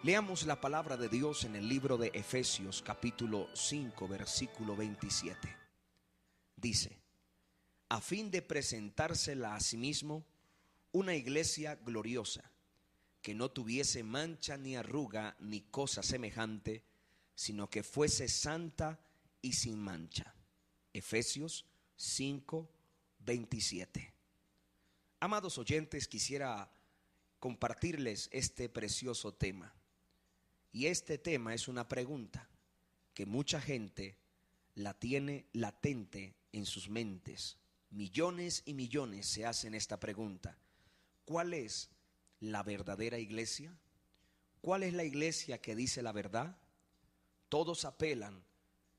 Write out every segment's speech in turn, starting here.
Leamos la palabra de Dios en el libro de Efesios capítulo 5 versículo 27. Dice: a fin de presentársela a sí mismo una iglesia gloriosa, que no tuviese mancha ni arruga ni cosa semejante, sino que fuese santa y sin mancha. Efesios 5, 27. Amados oyentes, quisiera compartirles este precioso tema. Y este tema es una pregunta que mucha gente la tiene latente en sus mentes. Millones y millones se hacen esta pregunta: ¿cuál es la verdadera iglesia? ¿Cuál es la iglesia que dice la verdad? Todos apelan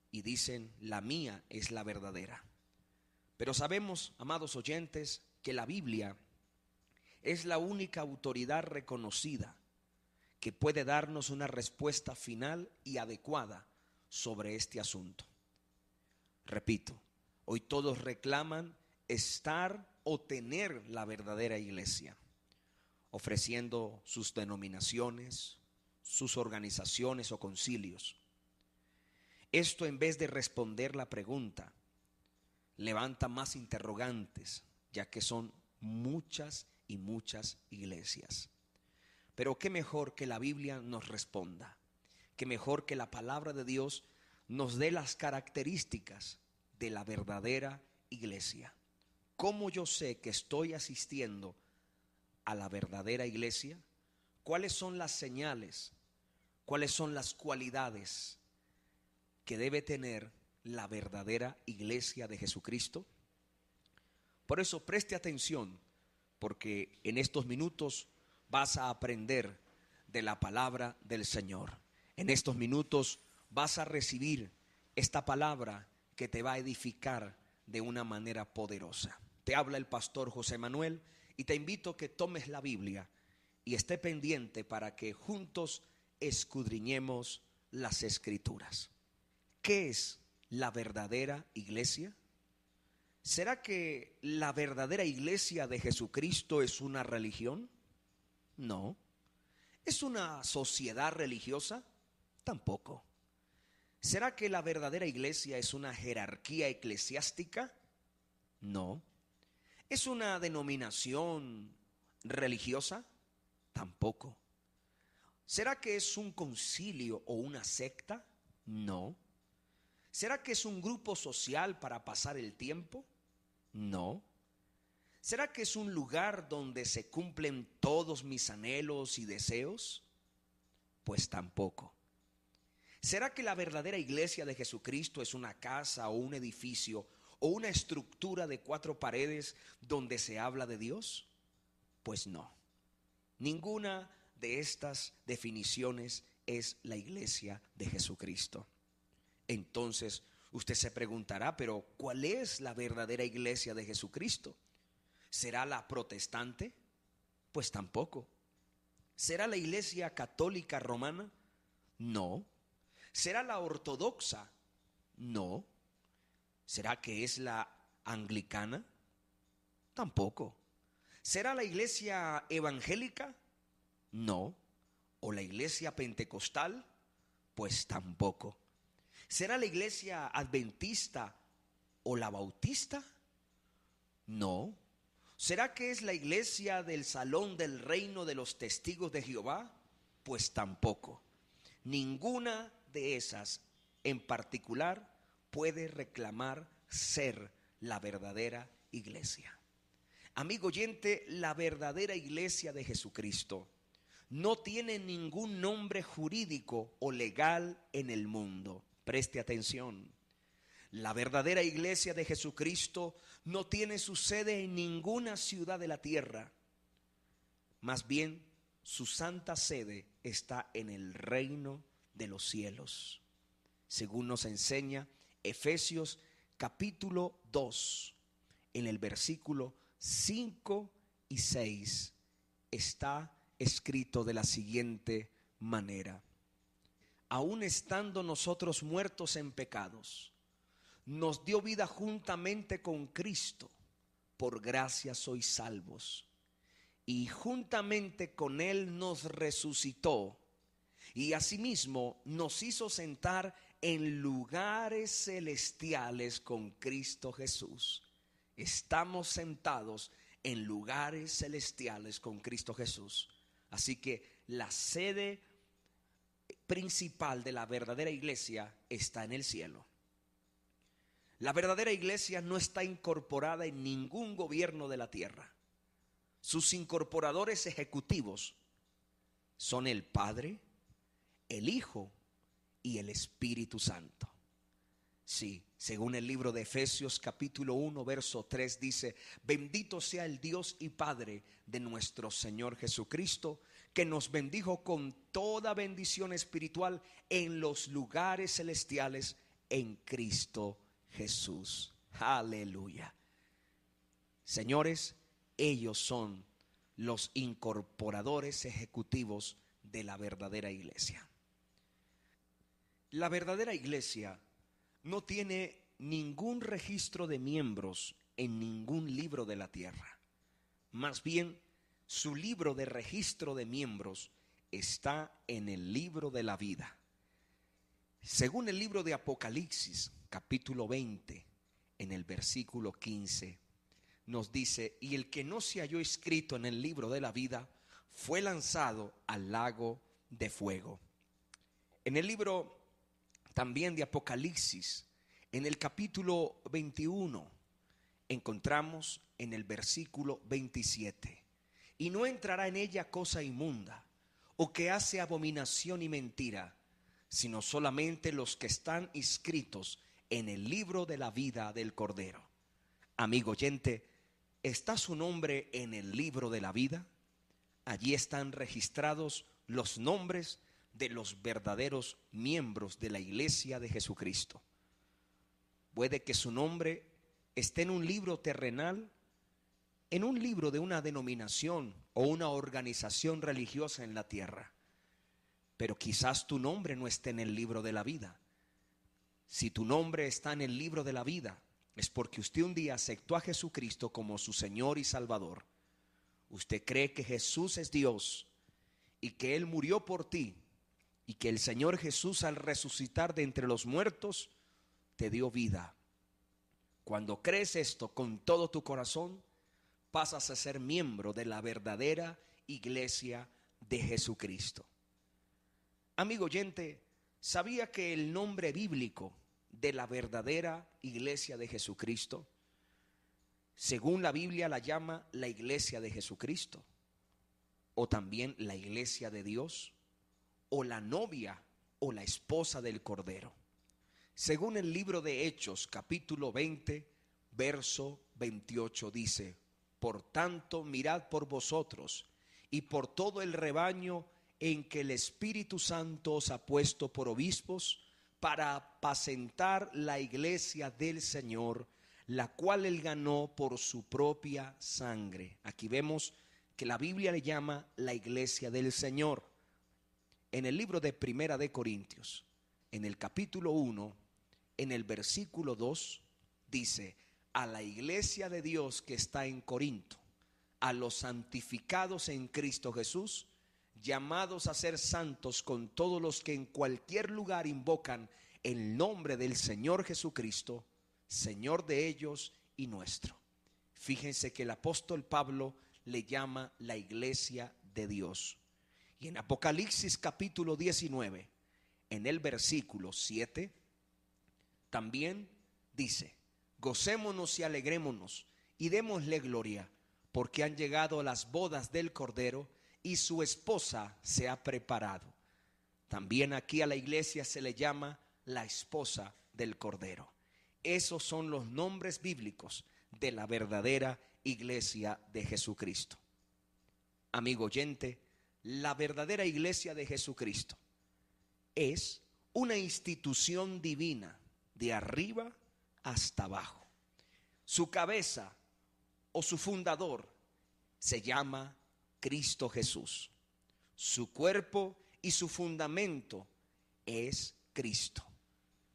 y dicen: la mía es la verdadera. Pero sabemos, amados oyentes, que la Biblia es la única autoridad reconocida que puede darnos una respuesta final y adecuada sobre este asunto. Repito, hoy todos reclaman estar o tener la verdadera iglesia, ofreciendo sus denominaciones, sus organizaciones o concilios. Esto, en vez de responder la pregunta, levanta más interrogantes, ya que son muchas y muchas iglesias. Pero qué mejor que la Biblia nos responda, qué mejor que la palabra de Dios nos dé las características de la verdadera iglesia. ¿Cómo yo sé que estoy asistiendo a la verdadera iglesia? ¿Cuáles son las señales? ¿Cuáles son las cualidades que debe tener la verdadera iglesia de Jesucristo? Por eso preste atención, porque en estos minutos vas a aprender de la palabra del Señor. En estos minutos vas a recibir esta palabra que te va a edificar de una manera poderosa. Te habla el pastor José Manuel y te invito a que tomes la Biblia y esté pendiente para que juntos escudriñemos las Escrituras. ¿Qué es la verdadera iglesia? ¿Será que la verdadera iglesia de Jesucristo es una religión? No. ¿Es una sociedad religiosa? Tampoco. ¿Será que la verdadera iglesia es una jerarquía eclesiástica? No. ¿Es una denominación religiosa? Tampoco. ¿Será que es un concilio o una secta? No. ¿Será que es un grupo social para pasar el tiempo? No. ¿Será que es un lugar donde se cumplen todos mis anhelos y deseos? Pues tampoco. ¿Será que la verdadera iglesia de Jesucristo es una casa o un edificio o una estructura de 4 paredes donde se habla de Dios? Pues no. Ninguna de estas definiciones es la iglesia de Jesucristo. Entonces usted se preguntará, pero ¿cuál es la verdadera iglesia de Jesucristo? ¿Será la protestante? Pues tampoco. ¿Será la iglesia católica romana? No. ¿Será la ortodoxa? No. ¿Será que es la anglicana? Tampoco. ¿Será la iglesia evangélica? No. ¿O la iglesia pentecostal? Pues tampoco. ¿Será la iglesia adventista o la bautista? No. ¿Será que es la iglesia del salón del reino de los testigos de Jehová? Pues tampoco. Ninguna de esas en particular puede reclamar ser la verdadera iglesia. Amigo oyente, la verdadera iglesia de Jesucristo no tiene ningún nombre jurídico o legal en el mundo. Preste atención. La verdadera iglesia de Jesucristo no tiene su sede en ninguna ciudad de la tierra. Más bien, su santa sede está en el reino de los cielos. Según nos enseña Efesios capítulo 2, en el versículo 5 y 6, está escrito de la siguiente manera: aun estando nosotros muertos en pecados, nos dio vida juntamente con Cristo, por gracia sois salvos, y juntamente con Él nos resucitó y asimismo nos hizo sentar en lugares celestiales con Cristo Jesús. Estamos sentados en lugares celestiales con Cristo Jesús. Así que la sede principal de la verdadera iglesia está en el cielo. La verdadera iglesia no está incorporada en ningún gobierno de la tierra. Sus incorporadores ejecutivos son el Padre, el Hijo y el Espíritu Santo. Sí, según el libro de Efesios capítulo 1 verso 3 dice: bendito sea el Dios y Padre de nuestro Señor Jesucristo, que nos bendijo con toda bendición espiritual en los lugares celestiales en Cristo Jesús. Aleluya. Señores, ellos son los incorporadores ejecutivos de la verdadera iglesia. La verdadera iglesia no tiene ningún registro de miembros en ningún libro de la tierra. Más bien, su libro de registro de miembros está en el libro de la vida. Según el libro de Apocalipsis, capítulo 20, en el versículo 15, nos dice: y el que no se halló escrito en el libro de la vida fue lanzado al lago de fuego. En el libro también de Apocalipsis, en el capítulo 21, encontramos en el versículo 27: y no entrará en ella cosa inmunda, o que hace abominación y mentira, sino solamente los que están inscritos en el libro de la vida del Cordero. Amigo oyente, ¿está su nombre en el libro de la vida? Allí están registrados los nombres de los verdaderos miembros de la iglesia de Jesucristo. Puede que su nombre esté en un libro terrenal, en un libro de una denominación o una organización religiosa en la tierra, pero quizás tu nombre no esté en el libro de la vida. Si tu nombre está en el libro de la vida, es porque usted un día aceptó a Jesucristo como su Señor y Salvador. Usted cree que Jesús es Dios y que Él murió por ti, y que el Señor Jesús, al resucitar de entre los muertos, te dio vida. Cuando crees esto con todo tu corazón, pasas a ser miembro de la verdadera iglesia de Jesucristo. Amigo oyente, ¿sabía que el nombre bíblico de la verdadera iglesia de Jesucristo, según la Biblia, la llama la iglesia de Jesucristo, o también la iglesia de Dios, o la novia o la esposa del Cordero? Según el libro de Hechos capítulo 20 verso 28 dice: por tanto, mirad por vosotros y por todo el rebaño en que el Espíritu Santo os ha puesto por obispos, para apacentar la iglesia del Señor, la cual Él ganó por su propia sangre. Aquí vemos que la Biblia le llama la iglesia del Señor. En el libro de Primera de Corintios, en el capítulo 1, en el versículo 2, dice: a la iglesia de Dios que está en Corinto, a los santificados en Cristo Jesús, llamados a ser santos con todos los que en cualquier lugar invocan el nombre del Señor Jesucristo, Señor de ellos y nuestro. Fíjense que el apóstol Pablo le llama la iglesia de Dios. Y en Apocalipsis capítulo 19, en el versículo 7, también dice: gocémonos y alegrémonos y démosle gloria, porque han llegado las bodas del Cordero y su esposa se ha preparado. También aquí a la iglesia se le llama la esposa del Cordero. Esos son los nombres bíblicos de la verdadera iglesia de Jesucristo. Amigo oyente, la verdadera iglesia de Jesucristo es una institución divina de arriba hasta abajo. Su cabeza o su fundador se llama Cristo Jesús. Su cuerpo y su fundamento es Cristo.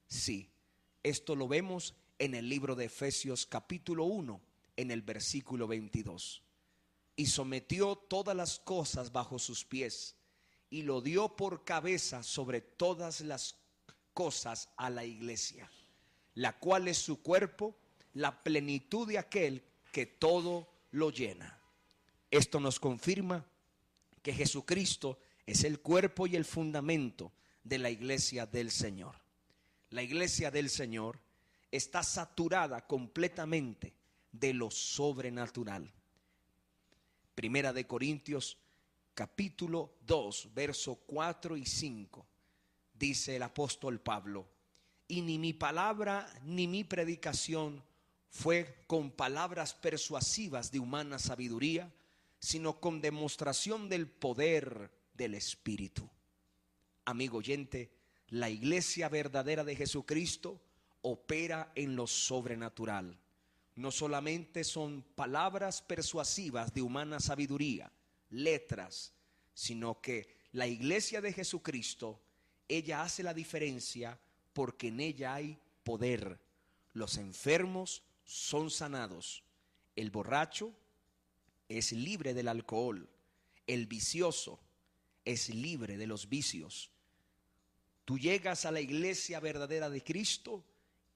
Sí, esto lo vemos en el libro de Efesios capítulo 1, en el versículo 22. Y sometió todas las cosas bajo sus pies, y lo dio por cabeza sobre todas las cosas a la iglesia, la cual es su cuerpo, la plenitud de aquel que todo lo llena. Esto nos confirma que Jesucristo es el cuerpo y el fundamento de la iglesia del Señor. La iglesia del Señor está saturada completamente de lo sobrenatural. Primera de Corintios capítulo 2, verso 4 y 5, dice el apóstol Pablo: y ni mi palabra ni mi predicación fue con palabras persuasivas de humana sabiduría, sino con demostración del poder del Espíritu. Amigo oyente, la iglesia verdadera de Jesucristo opera en lo sobrenatural. No solamente son palabras persuasivas de humana sabiduría, letras, sino que la iglesia de Jesucristo, ella hace la diferencia porque en ella hay poder. Los enfermos son sanados, el borracho es libre del alcohol, el vicioso es libre de los vicios. Tú llegas a la iglesia verdadera de Cristo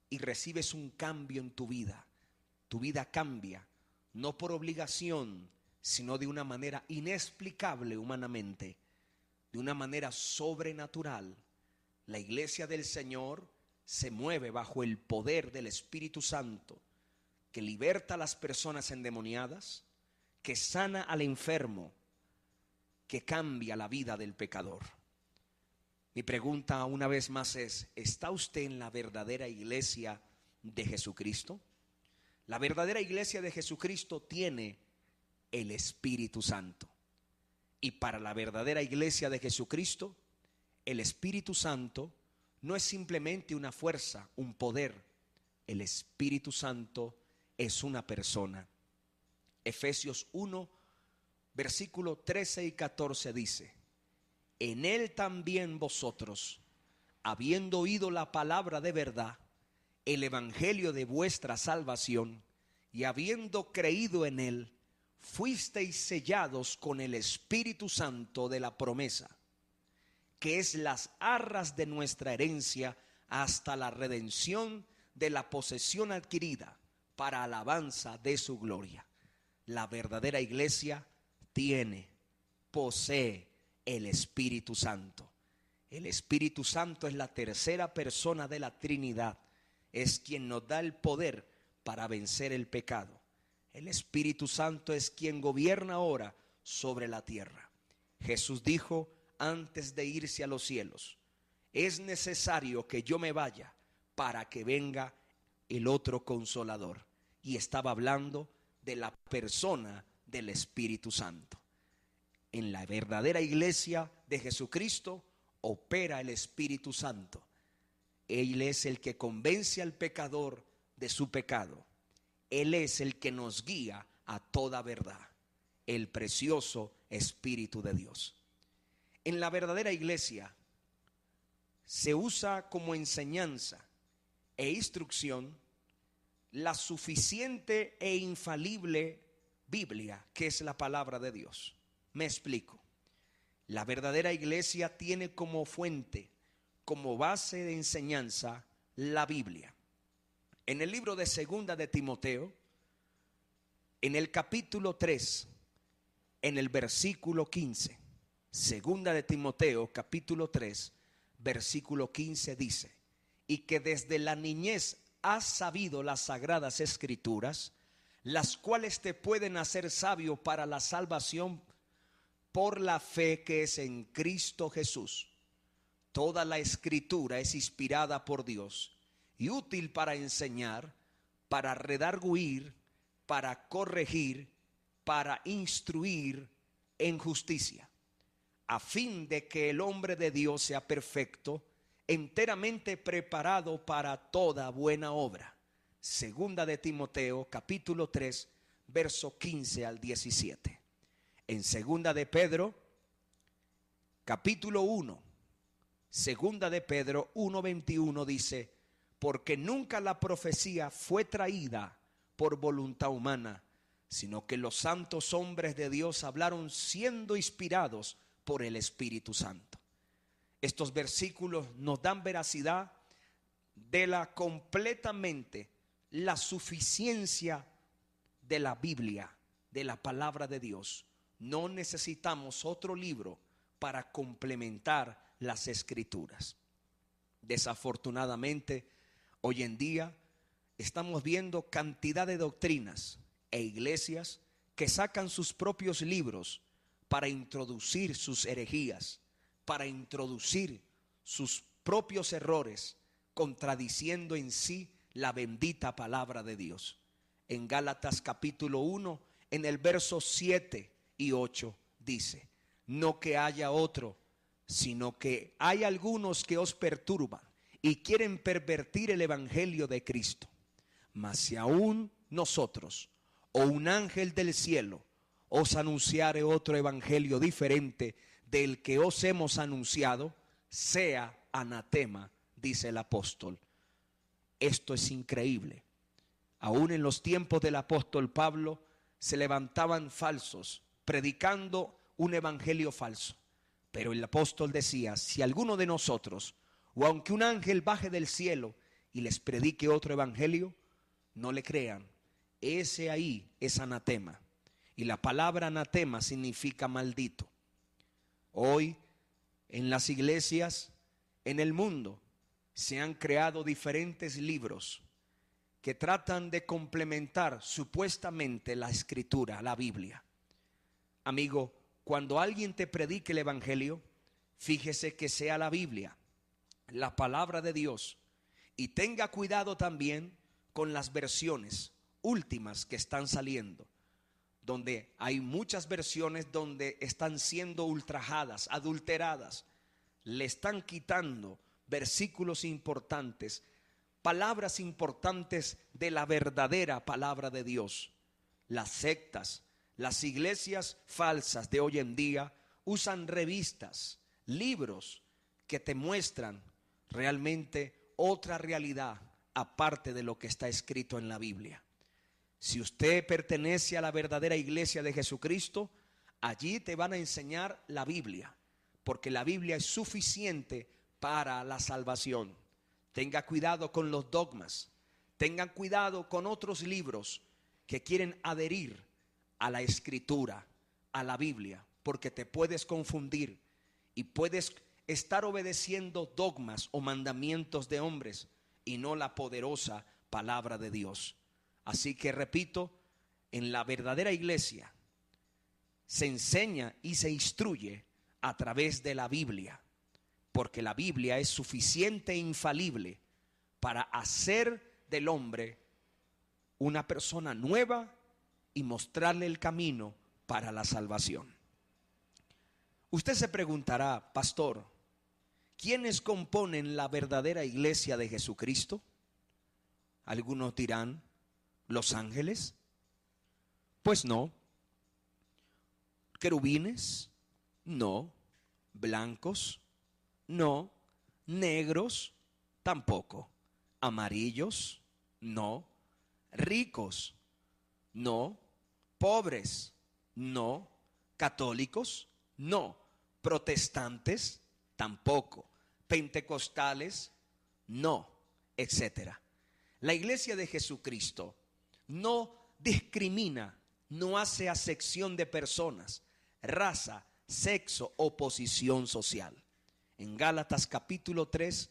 y recibes un cambio en tu vida. Tu vida cambia, no por obligación, sino de una manera inexplicable humanamente, de una manera sobrenatural. La iglesia del Señor se mueve bajo el poder del Espíritu Santo, que liberta a las personas endemoniadas, que sana al enfermo, que cambia la vida del pecador. Mi pregunta una vez más es: ¿está usted en la verdadera iglesia de Jesucristo? La verdadera iglesia de Jesucristo tiene el Espíritu Santo. Y para la verdadera iglesia de Jesucristo, el Espíritu Santo no es simplemente una fuerza, un poder. El Espíritu Santo es una persona. Efesios 1, versículo 13 y 14 dice: en él también vosotros, habiendo oído la palabra de verdad, el evangelio de vuestra salvación, y habiendo creído en él, fuisteis sellados con el Espíritu Santo de la promesa, que es las arras de nuestra herencia hasta la redención de la posesión adquirida para alabanza de su gloria. La verdadera iglesia posee el Espíritu Santo. El Espíritu Santo es la tercera persona de la Trinidad. Es quien nos da el poder para vencer el pecado. El Espíritu Santo es quien gobierna ahora sobre la tierra. Jesús dijo antes de irse a los cielos: es necesario que yo me vaya para que venga el otro Consolador. Y estaba hablando de la persona del Espíritu Santo. En la verdadera iglesia de Jesucristo opera el Espíritu Santo. Él es el que convence al pecador de su pecado. Él es el que nos guía a toda verdad, el precioso Espíritu de Dios. En la verdadera iglesia se usa como enseñanza e instrucción la suficiente e infalible Biblia, que es la palabra de Dios. Me explico. La verdadera iglesia tiene como fuente, como base de enseñanza, la Biblia. En el libro de Segunda de Timoteo, en el capítulo 3, en el versículo 15, Segunda de Timoteo, capítulo 3, versículo 15 dice: y que desde la niñez has sabido las sagradas escrituras, las cuales te pueden hacer sabio para la salvación por la fe que es en Cristo Jesús. Toda la escritura es inspirada por Dios y útil para enseñar, para redarguir, para corregir, para instruir en justicia, a fin de que el hombre de Dios sea perfecto, enteramente preparado para toda buena obra. Segunda de Timoteo, capítulo 3, verso 15 al 17. En segunda de Pedro, capítulo 1, segunda de Pedro 1:21 dice: porque nunca la profecía fue traída por voluntad humana, sino que los santos hombres de Dios hablaron siendo inspirados por el Espíritu Santo. Estos versículos nos dan veracidad de completamente la suficiencia de la Biblia, de la palabra de Dios. No necesitamos otro libro para complementar las Escrituras. Desafortunadamente, hoy en día estamos viendo cantidad de doctrinas e iglesias que sacan sus propios libros para introducir sus herejías, para introducir sus propios errores, contradiciendo en sí la bendita palabra de Dios. En Gálatas capítulo 1, en el verso 7 y 8 dice: no que haya otro, sino que hay algunos que os perturban y quieren pervertir el evangelio de Cristo. Mas si aún nosotros o un ángel del cielo os anunciare otro evangelio diferente del que os hemos anunciado, sea anatema, dice el apóstol. Esto es increíble. Aún en los tiempos del apóstol Pablo se levantaban falsos predicando un evangelio falso. Pero el apóstol decía: si alguno de nosotros, o aunque un ángel baje del cielo y les predique otro evangelio, no le crean. Ese ahí es anatema. Y la palabra anatema significa maldito. Hoy en las iglesias, en el mundo, se han creado diferentes libros que tratan de complementar supuestamente la Escritura, la Biblia. Amigo, cuando alguien te predique el evangelio, fíjese que sea la Biblia, la palabra de Dios, y tenga cuidado también con las versiones últimas que están saliendo, donde hay muchas versiones donde están siendo ultrajadas, adulteradas, le están quitando versículos importantes, palabras importantes de la verdadera palabra de Dios. Las sectas, las iglesias falsas de hoy en día usan revistas, libros que te muestran realmente otra realidad aparte de lo que está escrito en la Biblia. Si usted pertenece a la verdadera iglesia de Jesucristo, allí te van a enseñar la Biblia, porque la Biblia es suficiente para la salvación. Tenga cuidado con los dogmas, tengan cuidado con otros libros que quieren adherir a la Escritura, a la Biblia, porque te puedes confundir y puedes estar obedeciendo dogmas o mandamientos de hombres y no la poderosa palabra de Dios. Así que repito, en la verdadera iglesia se enseña y se instruye a través de la Biblia, porque la Biblia es suficiente e infalible para hacer del hombre una persona nueva y mostrarle el camino para la salvación. Usted se preguntará: pastor, ¿quiénes componen la verdadera iglesia de Jesucristo? Algunos dirán: ¿los ángeles? Pues no. ¿Querubines? No. ¿Blancos? No. ¿Negros? Tampoco. ¿Amarillos? No. ¿Ricos? No. ¿Pobres? No. ¿Católicos? No. ¿Protestantes? Tampoco. ¿Pentecostales? No. Etcétera. La iglesia de Jesucristo no discrimina, no hace acepción de personas, raza, sexo o posición social. En Gálatas capítulo 3,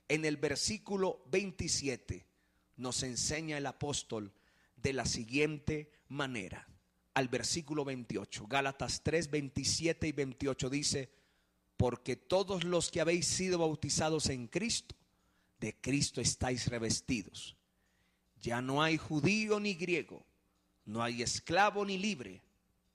en el versículo 27, nos enseña el apóstol de la siguiente manera. Al versículo 28, Gálatas 3, 27 y 28 dice: porque todos los que habéis sido bautizados en Cristo, de Cristo estáis revestidos. Ya no hay judío ni griego, no hay esclavo ni libre,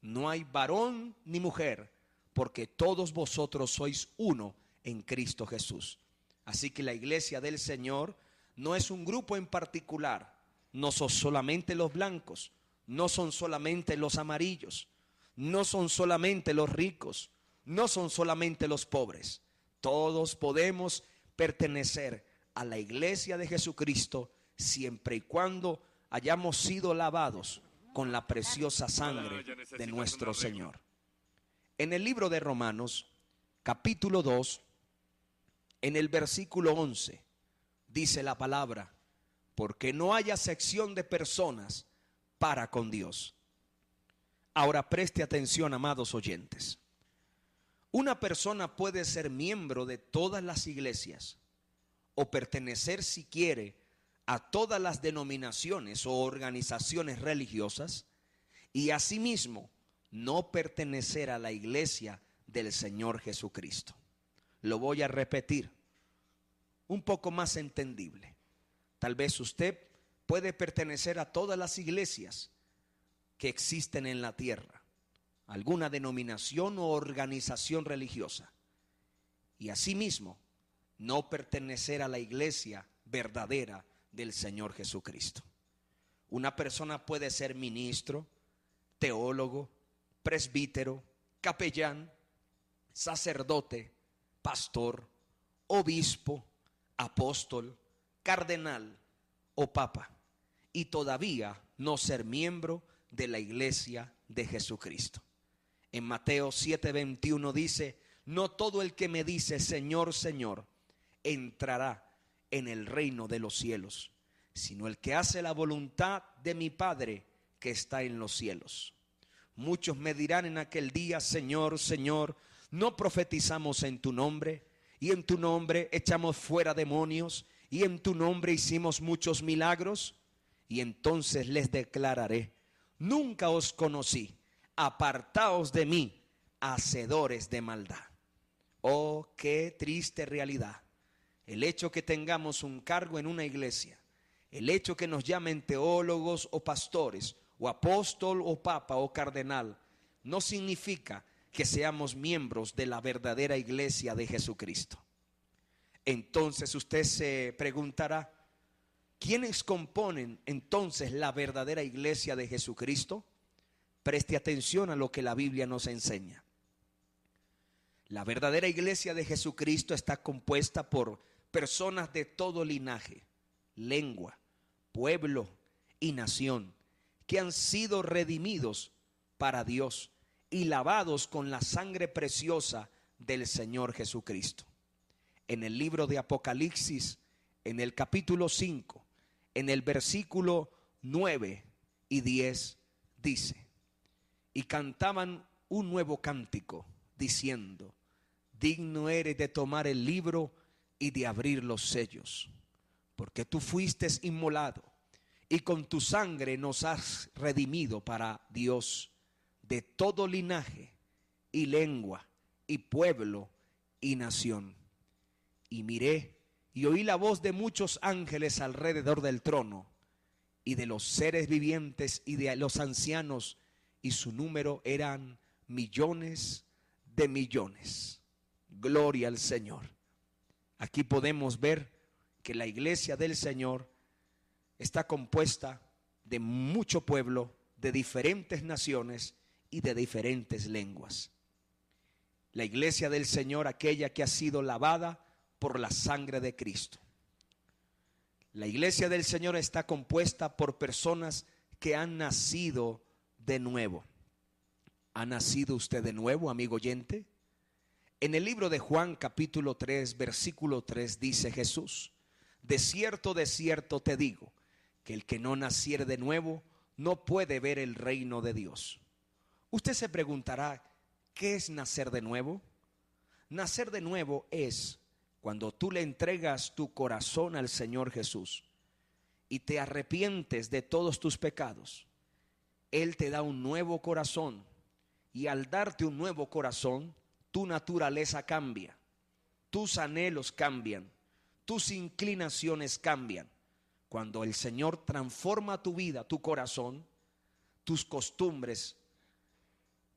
no hay varón ni mujer, porque todos vosotros sois uno en Cristo Jesús. Así que la iglesia del Señor no es un grupo en particular, no son solamente los blancos, no son solamente los amarillos, no son solamente los ricos, no son solamente los pobres. Todos podemos pertenecer a la iglesia de Jesucristo siempre y cuando hayamos sido lavados con la preciosa sangre de nuestro Señor. En el libro de Romanos, capítulo 2, en el versículo 11, dice la palabra: porque no haya acepción de personas para con Dios. Ahora preste atención, amados oyentes. Una persona puede ser miembro de todas las iglesias o pertenecer, si quiere, a todas las denominaciones o organizaciones religiosas, y asimismo no pertenecer a la iglesia del Señor Jesucristo. Lo voy a repetir un poco más entendible. Tal vez usted puede pertenecer a todas las iglesias que existen en la tierra, alguna denominación o organización religiosa, y asimismo no pertenecer a la iglesia verdadera del Señor Jesucristo. Una persona puede ser ministro, teólogo, presbítero, capellán, sacerdote, pastor, obispo, apóstol, cardenal o papa, y todavía no ser miembro de la iglesia de Jesucristo. En Mateo 7:21 dice: no todo el que me dice Señor, Señor, entrará en el reino de los cielos, sino el que hace la voluntad de mi Padre que está en los cielos. Muchos me dirán en aquel día: Señor, Señor, ¿no profetizamos en tu nombre? Y en tu nombre echamos fuera demonios, y en tu nombre hicimos muchos milagros. Y entonces les declararé: nunca os conocí, apartaos de mí, hacedores de maldad. Oh, qué triste realidad. El hecho que tengamos un cargo en una iglesia, el hecho que nos llamen teólogos o pastores, o apóstol o papa o cardenal, no significa que seamos miembros de la verdadera iglesia de Jesucristo. Entonces usted se preguntará: ¿quiénes componen entonces la verdadera iglesia de Jesucristo? Preste atención a lo que la Biblia nos enseña. La verdadera iglesia de Jesucristo está compuesta por personas de todo linaje, lengua, pueblo y nación, que han sido redimidos para Dios y lavados con la sangre preciosa del Señor Jesucristo. En el libro de Apocalipsis, en el capítulo 5, en el versículo 9 y 10, dice: y cantaban un nuevo cántico, diciendo: digno eres de tomar el libro y de abrir los sellos, porque tú fuiste inmolado, y con tu sangre nos has redimido para Dios de todo linaje y lengua y pueblo y nación. Y miré y oí la voz de muchos ángeles alrededor del trono, y de los seres vivientes y de los ancianos, y su número eran millones de millones. Gloria al Señor. Aquí podemos ver que la iglesia del Señor está compuesta de mucho pueblo, de diferentes naciones y de diferentes lenguas. La iglesia del Señor, aquella que ha sido lavada por la sangre de Cristo. La iglesia del Señor está compuesta por personas que han nacido de nuevo. ¿Ha nacido usted de nuevo, amigo oyente? En el libro de Juan capítulo 3, versículo 3 dice Jesús: de cierto te digo, que el que no naciere de nuevo no puede ver el reino de Dios. Usted se preguntará: ¿qué es nacer de nuevo? Nacer de nuevo es cuando tú le entregas tu corazón al Señor Jesús y te arrepientes de todos tus pecados. Él te da un nuevo corazón, y al darte un nuevo corazón, tu naturaleza cambia, tus anhelos cambian, tus inclinaciones cambian. Cuando el Señor transforma tu vida, tu corazón, tus costumbres,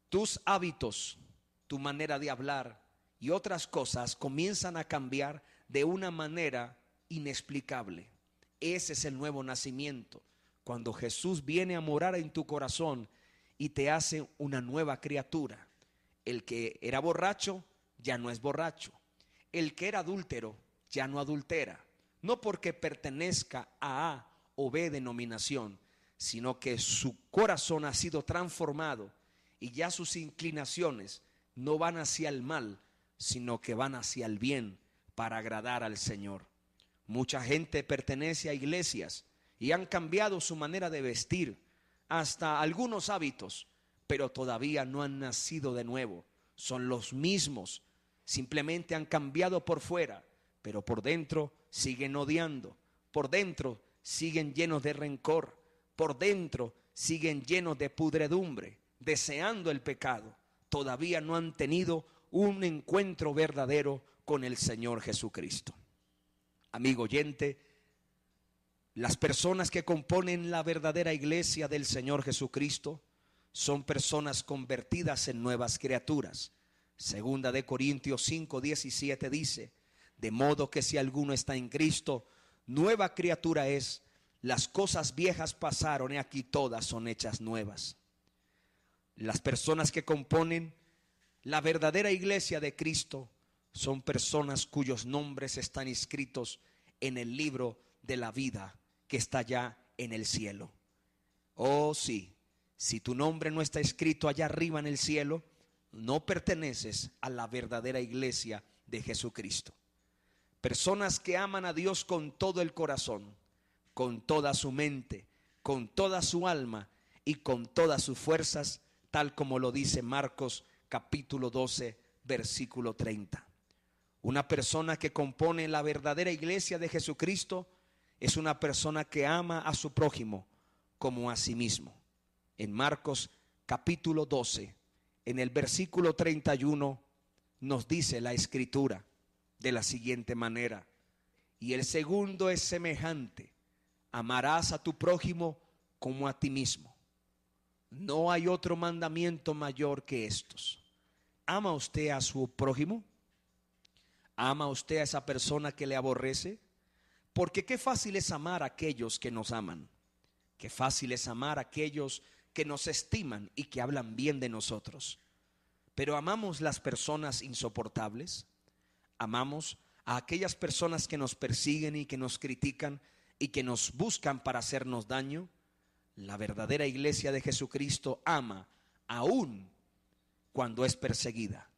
tus hábitos, tu manera de hablar y otras cosas comienzan a cambiar de una manera inexplicable. Ese es el nuevo nacimiento, cuando Jesús viene a morar en tu corazón y te hace una nueva criatura. El que era borracho ya no es borracho. El que era adúltero ya no adultera. No porque pertenezca a o B denominación, sino que su corazón ha sido transformado y ya sus inclinaciones no van hacia el mal, sino que van hacia el bien para agradar al Señor. Mucha gente pertenece a iglesias y han cambiado su manera de vestir, hasta algunos hábitos, pero todavía no han nacido de nuevo. Son los mismos, simplemente han cambiado por fuera, pero por dentro siguen odiando, por dentro siguen llenos de rencor, por dentro siguen llenos de pudredumbre, deseando el pecado. Todavía no han tenido un encuentro verdadero con el Señor Jesucristo. Amigo oyente, las personas que componen la verdadera iglesia del Señor Jesucristo son personas convertidas en nuevas criaturas. Segunda de Corintios 5:17 dice: de modo que si alguno está en Cristo, nueva criatura es, las cosas viejas pasaron y aquí todas son hechas nuevas. Las personas que componen la verdadera iglesia de Cristo son personas cuyos nombres están inscritos en el libro de la vida que está ya en el cielo. Oh sí, si tu nombre no está escrito allá arriba en el cielo, no perteneces a la verdadera iglesia de Jesucristo. Personas que aman a Dios con todo el corazón, con toda su mente, con toda su alma y con todas sus fuerzas, tal como lo dice Marcos capítulo 12, versículo 30. Una persona que compone la verdadera iglesia de Jesucristo es una persona que ama a su prójimo como a sí mismo. En Marcos capítulo 12, en el versículo 31, nos dice la escritura de la siguiente manera: y el segundo es semejante: amarás a tu prójimo como a ti mismo. No hay otro mandamiento mayor que estos. ¿Ama usted a su prójimo? ¿Ama usted a esa persona que le aborrece? Porque qué fácil es amar a aquellos que nos aman. Qué fácil es amar a aquellos que nos estiman y que hablan bien de nosotros. Pero ¿amamos las personas insoportables? ¿Amamos a aquellas personas que nos persiguen y que nos critican y que nos buscan para hacernos daño? La verdadera iglesia de Jesucristo ama aún cuando es perseguida,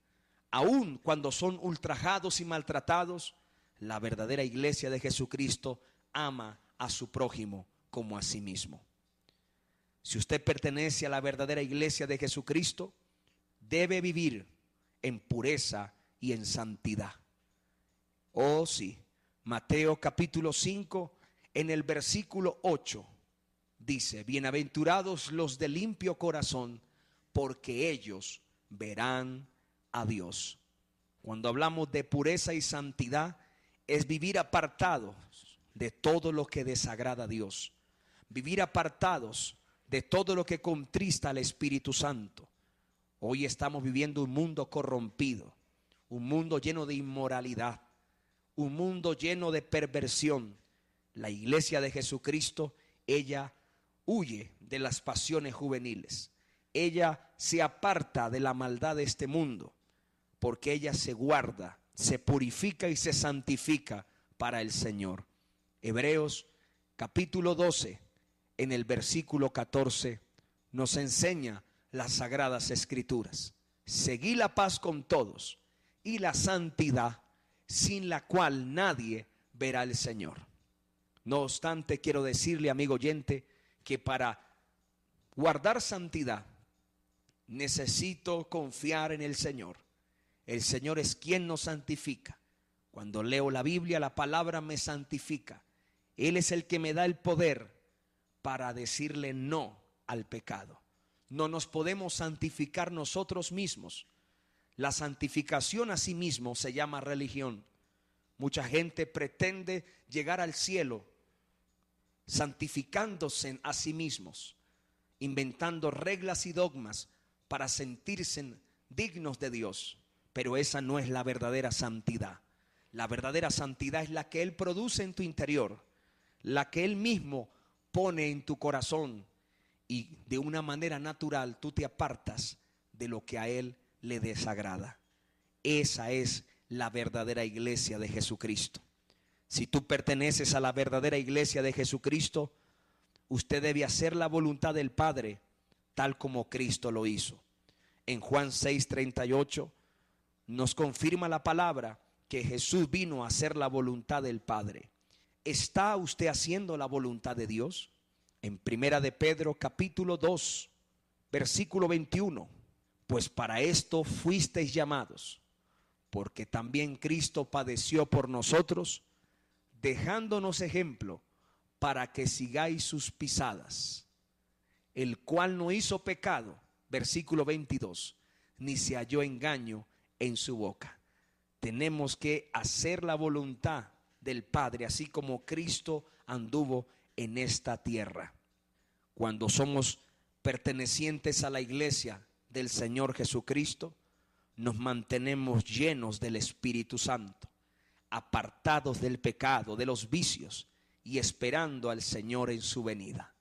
aún cuando son ultrajados y maltratados. La verdadera iglesia de Jesucristo ama a su prójimo como a sí mismo. Si usted pertenece a la verdadera iglesia de Jesucristo, debe vivir en pureza y en santidad. Oh sí, Mateo capítulo 5, en el versículo 8, dice: bienaventurados los de limpio corazón, porque ellos verán a Dios. Cuando hablamos de pureza y santidad, es vivir apartados de todo lo que desagrada a Dios, vivir apartados de todo lo que contrista al Espíritu Santo. Hoy estamos viviendo un mundo corrompido, un mundo lleno de inmoralidad, un mundo lleno de perversión. La iglesia de Jesucristo, ella huye de las pasiones juveniles. Ella se aparta de la maldad de este mundo, porque ella se guarda, se purifica y se santifica para el Señor. Hebreos capítulo 12, en el versículo 14, nos enseña las sagradas escrituras: seguid la paz con todos y la santidad, sin la cual nadie verá al Señor. No obstante, quiero decirle, amigo oyente, que para guardar santidad necesito confiar en el Señor. El Señor es quien nos santifica. Cuando leo la Biblia, la palabra me santifica. Él es el que me da el poder para decirle no al pecado. No nos podemos santificar nosotros mismos. La santificación a sí mismo se llama religión. Mucha gente pretende llegar al cielo santificándose a sí mismos, inventando reglas y dogmas para sentirse dignos de Dios. Pero esa no es la verdadera santidad. La verdadera santidad es la que Él produce en tu interior, la que Él mismo pone en tu corazón, y de una manera natural tú te apartas de lo que a Él le desagrada. Esa es la verdadera iglesia de Jesucristo. Si tú perteneces a la verdadera iglesia de Jesucristo, usted debe hacer la voluntad del Padre tal como Cristo lo hizo. En Juan 6:38 nos confirma la palabra que Jesús vino a hacer la voluntad del Padre. ¿Está usted haciendo la voluntad de Dios? En Primera de Pedro capítulo 2, versículo 21. Pues para esto fuisteis llamados, porque también Cristo padeció por nosotros, dejándonos ejemplo para que sigáis sus pisadas, el cual no hizo pecado, versículo 22, ni se halló engaño en su boca. Tenemos que hacer la voluntad del Padre, así como Cristo anduvo en esta tierra. Cuando somos pertenecientes a la iglesia del Señor Jesucristo, nos mantenemos llenos del Espíritu Santo, apartados del pecado, de los vicios y esperando al Señor en su venida.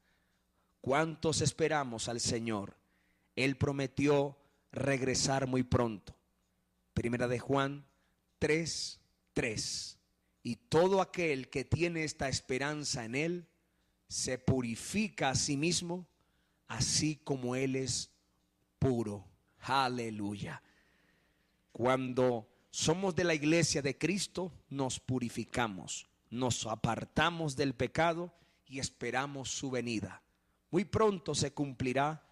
¿Cuántos esperamos al Señor? Él prometió regresar muy pronto. Primera de Juan 3:3. Y todo aquel que tiene esta esperanza en Él se purifica a sí mismo, así como Él es puro. Aleluya. Cuando somos de la iglesia de Cristo, nos purificamos, nos apartamos del pecado y esperamos su venida. Muy pronto se cumplirá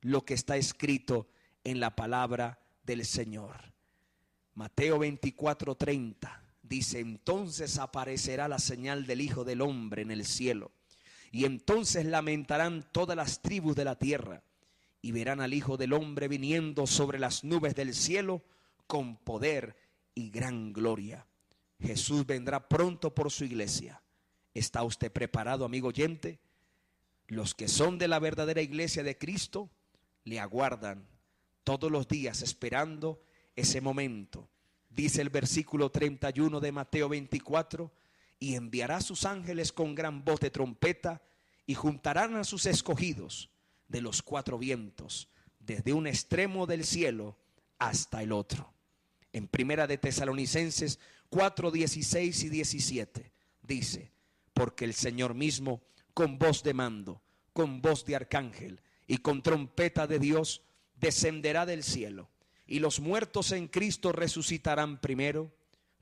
lo que está escrito en la palabra del Señor. Mateo 24:30 dice: entonces aparecerá la señal del Hijo del Hombre en el cielo, y entonces lamentarán todas las tribus de la tierra, y verán al Hijo del Hombre viniendo sobre las nubes del cielo con poder y gran gloria. Jesús vendrá pronto por su iglesia. ¿Está usted preparado, amigo oyente? Los que son de la verdadera iglesia de Cristo le aguardan todos los días esperando ese momento. Dice el versículo 31 de Mateo 24: y enviará sus ángeles con gran voz de trompeta, y juntarán a sus escogidos de los cuatro vientos, desde un extremo del cielo hasta el otro. En Primera de Tesalonicenses 4:16 y 17 dice: porque el Señor mismo, con voz de mando, con voz de arcángel y con trompeta de Dios, descenderá del cielo, y los muertos en Cristo resucitarán primero.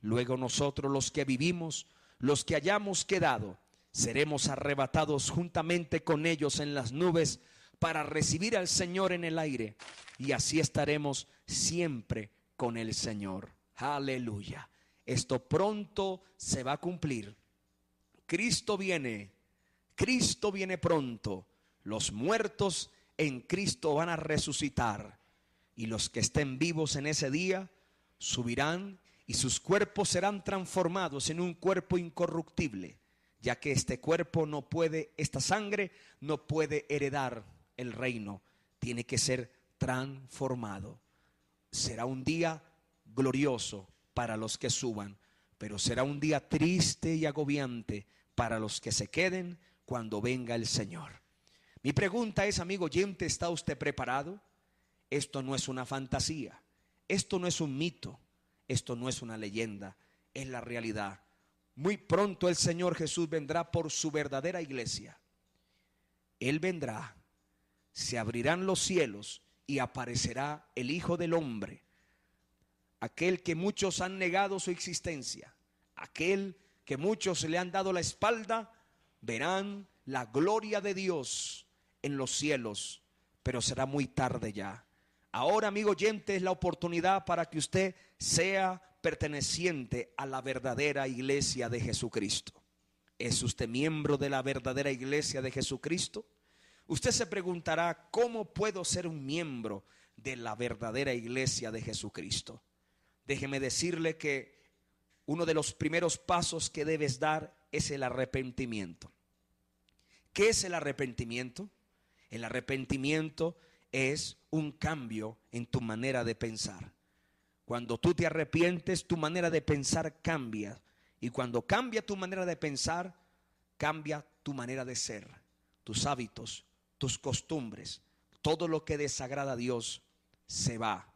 Luego nosotros, los que vivimos, los que hayamos quedado, seremos arrebatados juntamente con ellos en las nubes para recibir al Señor en el aire, y así estaremos siempre con el Señor. Aleluya. Esto pronto se va a cumplir. Cristo viene pronto. Los muertos en Cristo van a resucitar, y los que estén vivos en ese día subirán, y sus cuerpos serán transformados en un cuerpo incorruptible, ya que este cuerpo no puede, esta sangre no puede heredar el reino, tiene que ser transformado. Será un día glorioso para los que suban, pero será un día triste y agobiante para los que se queden cuando venga el Señor. Mi pregunta es, amigo oyente, ¿está usted preparado? Esto no es una fantasía, esto no es un mito, esto no es una leyenda, es la realidad. Muy pronto el Señor Jesús vendrá por su verdadera iglesia. Él vendrá, se abrirán los cielos y aparecerá el Hijo del Hombre, aquel que muchos han negado su existencia, aquel que muchos le han dado la espalda. Verán la gloria de Dios en los cielos, pero será muy tarde ya. Ahora, amigo oyente, es la oportunidad para que usted sea perteneciente a la verdadera iglesia de Jesucristo. ¿Es usted miembro de la verdadera iglesia de Jesucristo? Usted se preguntará: ¿cómo puedo ser un miembro de la verdadera iglesia de Jesucristo? Déjeme decirle que uno de los primeros pasos que debes dar es el arrepentimiento. ¿Qué es el arrepentimiento? El arrepentimiento es un cambio en tu manera de pensar. Cuando tú te arrepientes, tu manera de pensar cambia. Y cuando cambia tu manera de pensar, cambia tu manera de ser, tus hábitos, tus costumbres. Todo lo que desagrada a Dios se va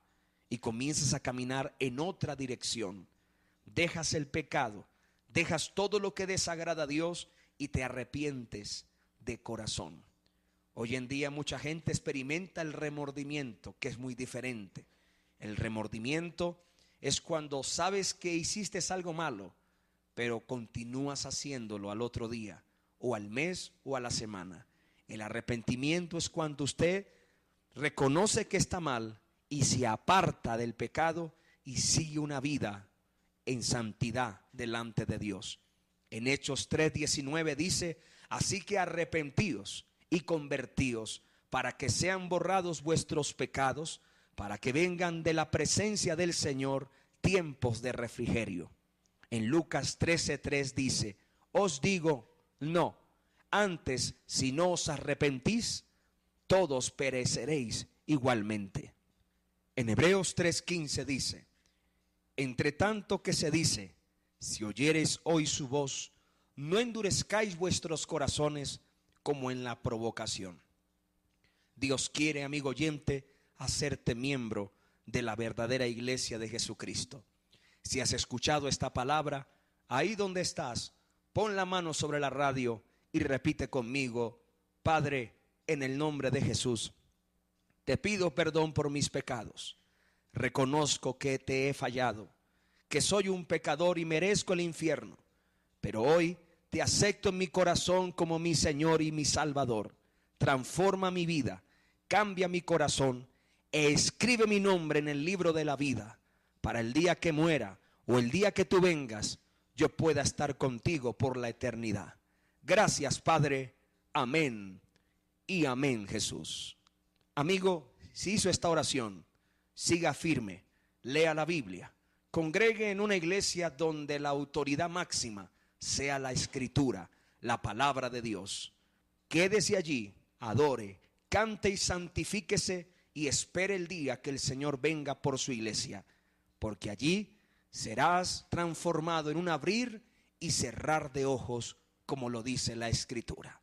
y comienzas a caminar en otra dirección. Dejas el pecado, dejas todo lo que desagrada a Dios y te arrepientes de corazón. Hoy en día mucha gente experimenta el remordimiento, que es muy diferente. El remordimiento es cuando sabes que hiciste algo malo, pero continúas haciéndolo al otro día, o al mes, o a la semana. El arrepentimiento es cuando usted reconoce que está mal y se aparta del pecado y sigue una vida en santidad delante de Dios. En Hechos 3:19 dice: así que arrepentíos y convertíos para que sean borrados vuestros pecados, para que vengan de la presencia del Señor tiempos de refrigerio. En Lucas 13:3 dice: os digo, no, antes si no os arrepentís, todos pereceréis igualmente. En Hebreos 3:15 dice: entre tanto que se dice, si oyereis hoy su voz, no endurezcáis vuestros corazones como en la provocación. Dios quiere, amigo oyente, hacerte miembro de la verdadera iglesia de Jesucristo. Si has escuchado esta palabra, ahí donde estás, pon la mano sobre la radio y repite conmigo: Padre, en el nombre de Jesús, te pido perdón por mis pecados. Reconozco que te he fallado, que soy un pecador y merezco el infierno, pero hoy te acepto en mi corazón como mi Señor y mi Salvador. Transforma mi vida, cambia mi corazón e escribe mi nombre en el libro de la vida, para el día que muera o el día que tú vengas, yo pueda estar contigo por la eternidad. Gracias, Padre. Amén y amén, Jesús. Amigo, si hizo esta oración, siga firme, lea la Biblia, congregue en una iglesia donde la autoridad máxima sea la Escritura, la palabra de Dios. Quédese allí, adore, cante y santifíquese y espere el día que el Señor venga por su iglesia, porque allí serás transformado en un abrir y cerrar de ojos, como lo dice la Escritura.